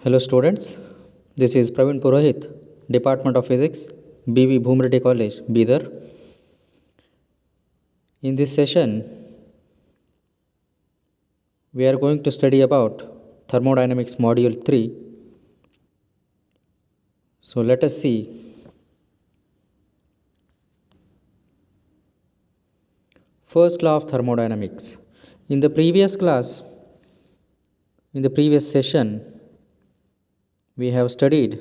Hello students, this is Praveen Purohit, Department of Physics, BV Bhumreddy College, Bidar. In this session, we are going to study about Thermodynamics Module 3. So let us see. First law of thermodynamics. In the previous session, we have studied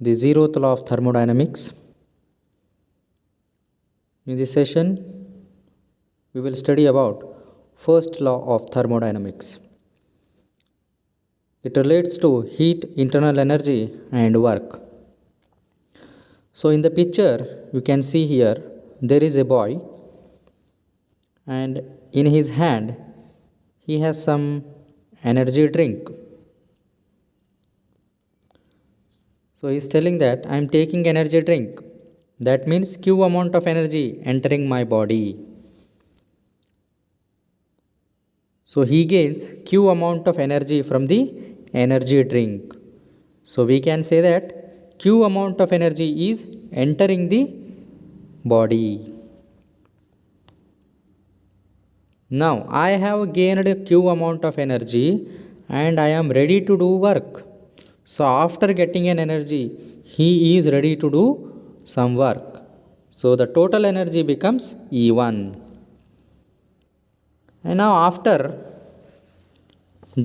the zeroth law of thermodynamics. In this session, we will study about first law of thermodynamics. It relates to heat, internal energy and work. So in the picture, you can see here, there is a boy and in his hand, he has some energy drink. So he is telling that I am taking energy drink. That means Q amount of energy entering my body. So he gains Q amount of energy from the energy drink. So we can say that Q amount of energy is entering the body. Now I have gained Q amount of energy and I am ready to do work. So after getting an energy, he is ready to do some work. So the total energy becomes E1. And now after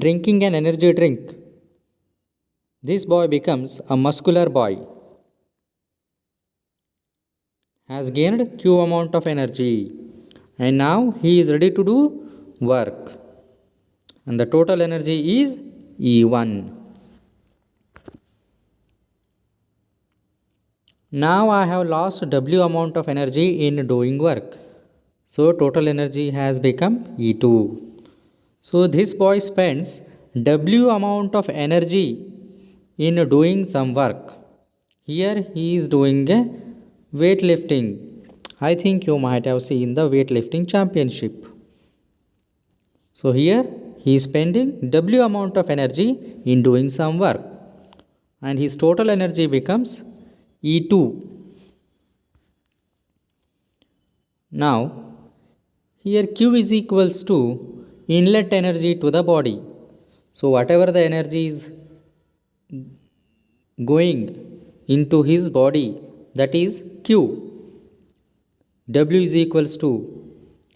drinking an energy drink, this boy becomes a muscular boy. Has gained Q amount of energy. And now he is ready to do work. And the total energy is E1. Now I have lost W amount of energy in doing work. So total energy has become E2. So this boy spends W amount of energy in doing some work. Here he is doing a weightlifting. I think you might have seen the weightlifting championship. So here he is spending W amount of energy in doing some work. And his total energy becomes E2. Now, here Q is equals to inlet energy to the body. So, whatever the energy is going into his body, that is Q. W is equals to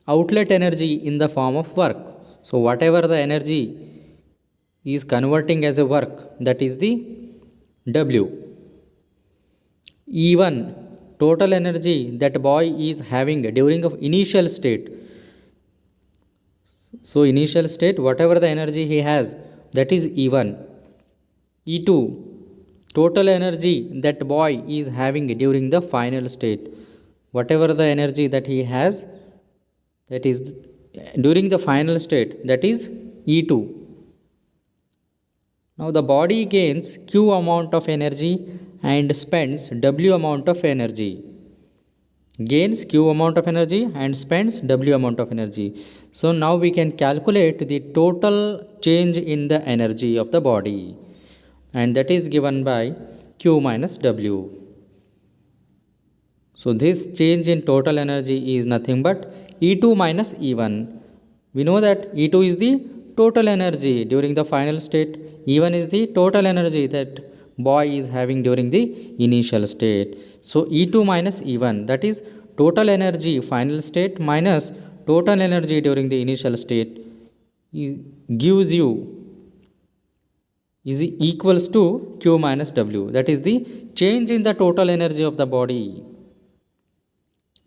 outlet energy in the form of work. So, whatever the energy is converting as a work, that is the W. E1 total energy that boy is having during of initial state. So initial state, whatever the energy he has, that is E1. E2 total energy that boy is having during the final state. Whatever the energy that he has, that is during the final state, that is E2. Now the body gains Q amount of energy and spends W amount of energy. Gains Q amount of energy and spends W amount of energy. So now we can calculate the total change in the energy of the body. And that is given by Q minus W. So this change in total energy is nothing but E2 minus E1. We know that E2 is the total energy during the final state. E1 is the total energy that boy is having during the initial state. So E2 minus E1, that is total energy final state minus total energy during the initial state, gives you is equals to Q minus W. That is the change in the total energy of the body.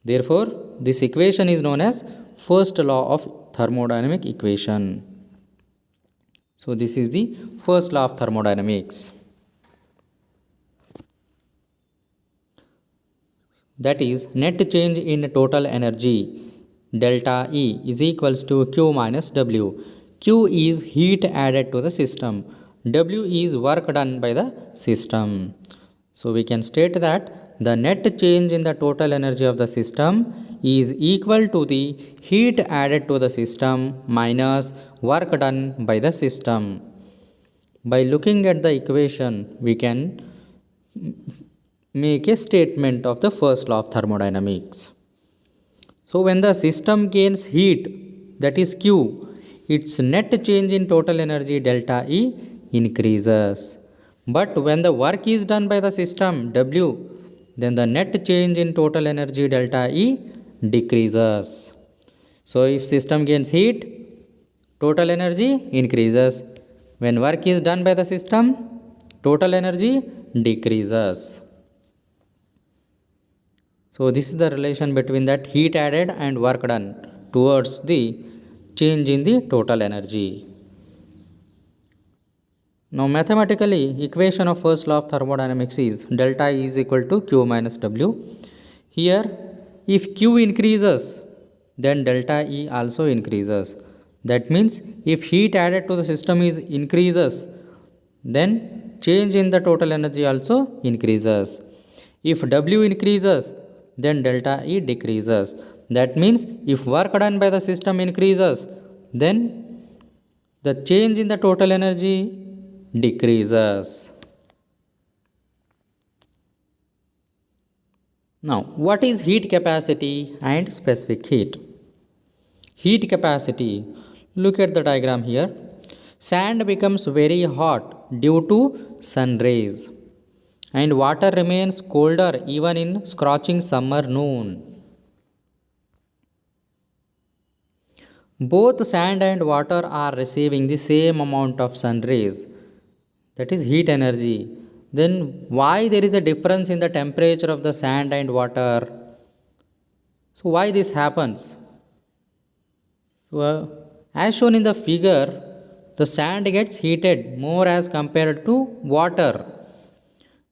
Therefore, this equation is known as first law of thermodynamic equation. So this is the first law of thermodynamics. That is net change in total energy delta E is equals to Q minus W. Q is heat added to the system. W is work done by the system. So we can state that the net change in the total energy of the system is equal to the heat added to the system minus work done by the system. By looking at the equation, we can make a statement of the first law of thermodynamics. So, when the system gains heat, that is Q, its net change in total energy delta E increases. But when the work is done by the system W, then the net change in total energy delta E decreases. So, if system gains heat, total energy increases. When work is done by the system, total energy decreases. So this is the relation between that heat added and work done towards the change in the total energy. Now mathematically, equation of first law of thermodynamics is delta E is equal to Q minus W. Here, if Q increases, then delta E also increases. That means if heat added to the system is increases, then change in the total energy also increases. If W increases, then delta E decreases. That means if work done by the system increases, then the change in the total energy decreases. Now, what is heat capacity and specific heat? Heat capacity. Look at the diagram here. Sand becomes very hot due to sun rays, and water remains colder even in scorching summer noon. Both sand and water are receiving the same amount of sun rays, that is heat energy. Then why there is a difference in the temperature of the sand and water? So why this happens? So, as shown in the figure, the sand gets heated more as compared to water.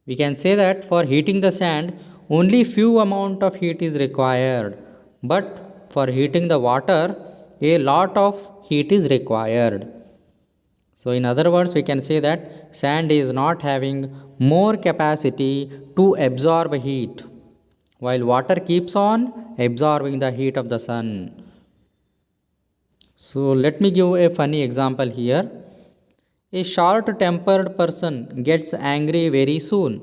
We can say that for heating the sand, only few amount of heat is required, but for heating the water, a lot of heat is required. So, in other words, we can say that sand is not having more capacity to absorb heat, while water keeps on absorbing the heat of the sun. So, let me give a funny example here. A short tempered person gets angry very soon,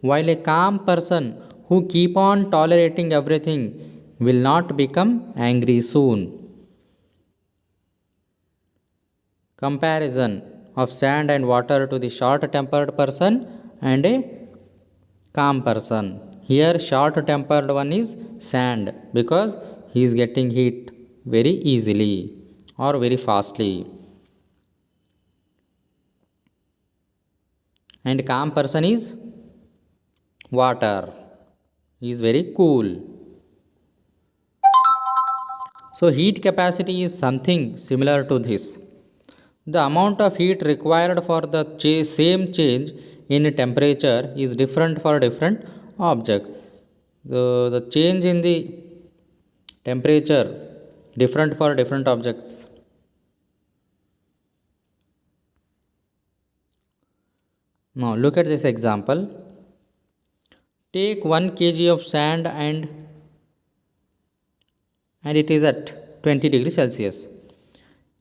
while a calm person who keep on tolerating everything will not become angry soon. Comparison of sand and water to the short tempered person and a calm person. Here, short tempered one is sand because he is getting heat very easily or very fastly. And calm person is water. He is very cool. So heat capacity is something similar to this. The amount of heat required for the same change in temperature is different for different objects. The change in the temperature different for different objects. Now look at this example. Take 1 kg of sand and it is at 20 degrees Celsius.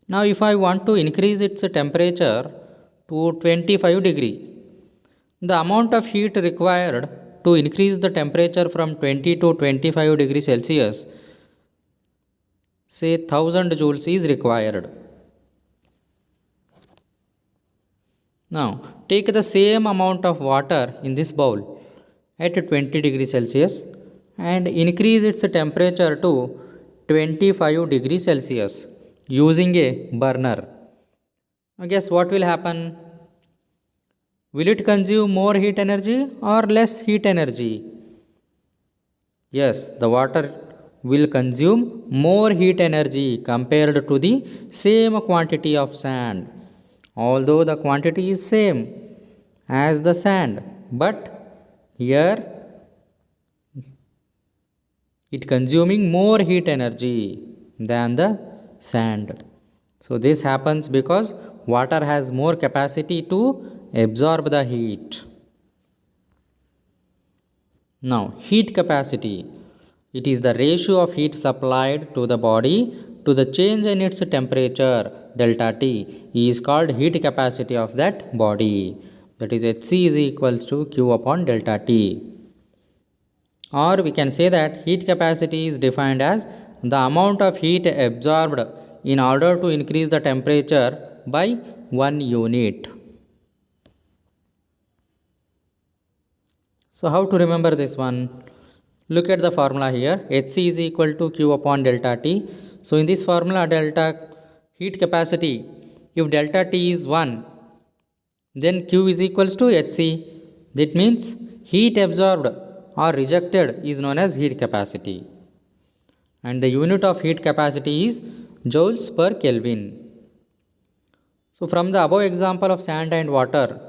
Now if I want to increase its temperature to 25 degree, the amount of heat required to increase the temperature from 20 to 25 degrees Celsius, say 1000 joules is required. Now take the same amount of water in this bowl at 20 degrees Celsius and increase its temperature to 25 degrees Celsius using a burner. Now guess what will happen? Will it consume more heat energy or less heat energy? Yes, the water will consume more heat energy compared to the same quantity of sand. Although the quantity is same as the sand, but here it consuming more heat energy than the sand. So this happens because water has more capacity to absorb the heat. Now heat capacity, it is the ratio of heat supplied to the body to the change in its temperature delta T is called heat capacity of that body. That is Hc is equals to Q upon delta T. Or we can say that heat capacity is defined as the amount of heat absorbed in order to increase the temperature by 1 unit. So how to remember this one? Look at the formula here. Hc is equal to Q upon delta T. So in this formula, delta heat capacity, if delta T is 1, then Q is equals to Hc. That means heat absorbed or rejected is known as heat capacity. And the unit of heat capacity is joules per Kelvin. So from the above example of sand and water,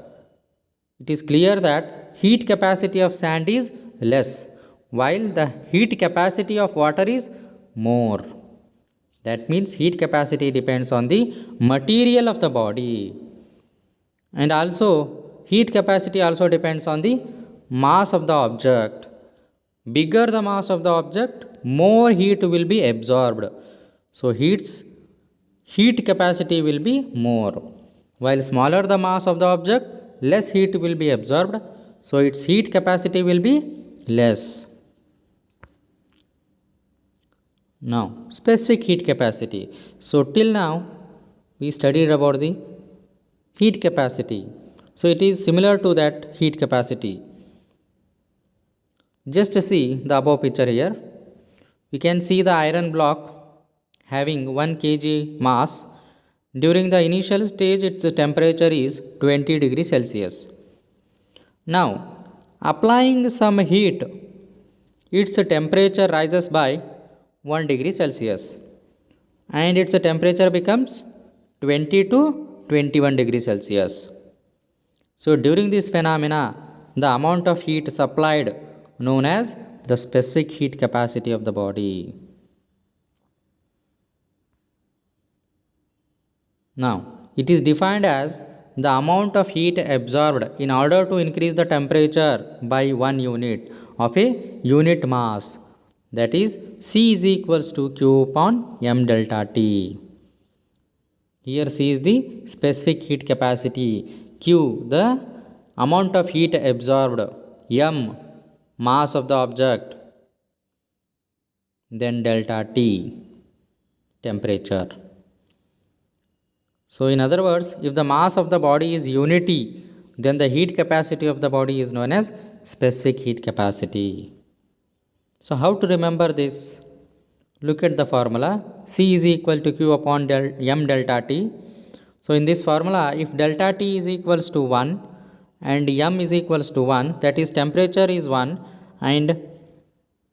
it is clear that heat capacity of sand is less, while the heat capacity of water is more. That means heat capacity depends on the material of the body. And also heat capacity also depends on the mass of the object. Bigger the mass of the object, more heat will be absorbed. So heat capacity will be more. While smaller the mass of the object, less heat will be absorbed. So its heat capacity will be less. Now, specific heat capacity. So till now, we studied about the heat capacity. So it is similar to that heat capacity. Just see the above picture here. We can see the iron block having 1 kg mass. During the initial stage, its temperature is 20 degrees Celsius. Now, applying some heat, its temperature rises by 1 degree Celsius and its temperature becomes 20 to 21 degrees Celsius. So during this phenomena, the amount of heat supplied known as the specific heat capacity of the body. Now, it is defined as the amount of heat absorbed in order to increase the temperature by 1 unit of a unit mass. That is C is equals to Q upon m delta T. Here C is the specific heat capacity, Q the amount of heat absorbed, m mass of the object, then delta T temperature. So in other words, if the mass of the body is unity, then the heat capacity of the body is known as specific heat capacity. So how to remember this? Look at the formula. C is equal to Q upon m delta T. So in this formula, if delta T is equals to 1 and m is equals to 1, that is temperature is 1 and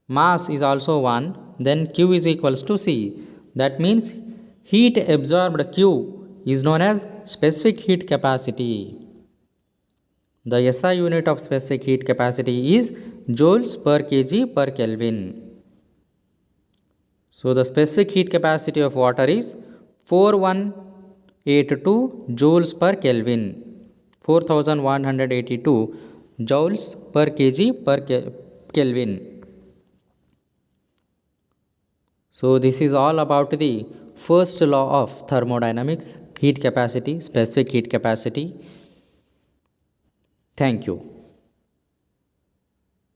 mass is also 1, then Q is equals to C. That means heat absorbed Q is known as specific heat capacity. The SI unit of specific heat capacity is joules per kg per Kelvin. So the specific heat capacity of water is 4182 joules per Kelvin. 4182 joules per kg per Kelvin. So this is all about the first law of thermodynamics, heat capacity, specific heat capacity. Thank you.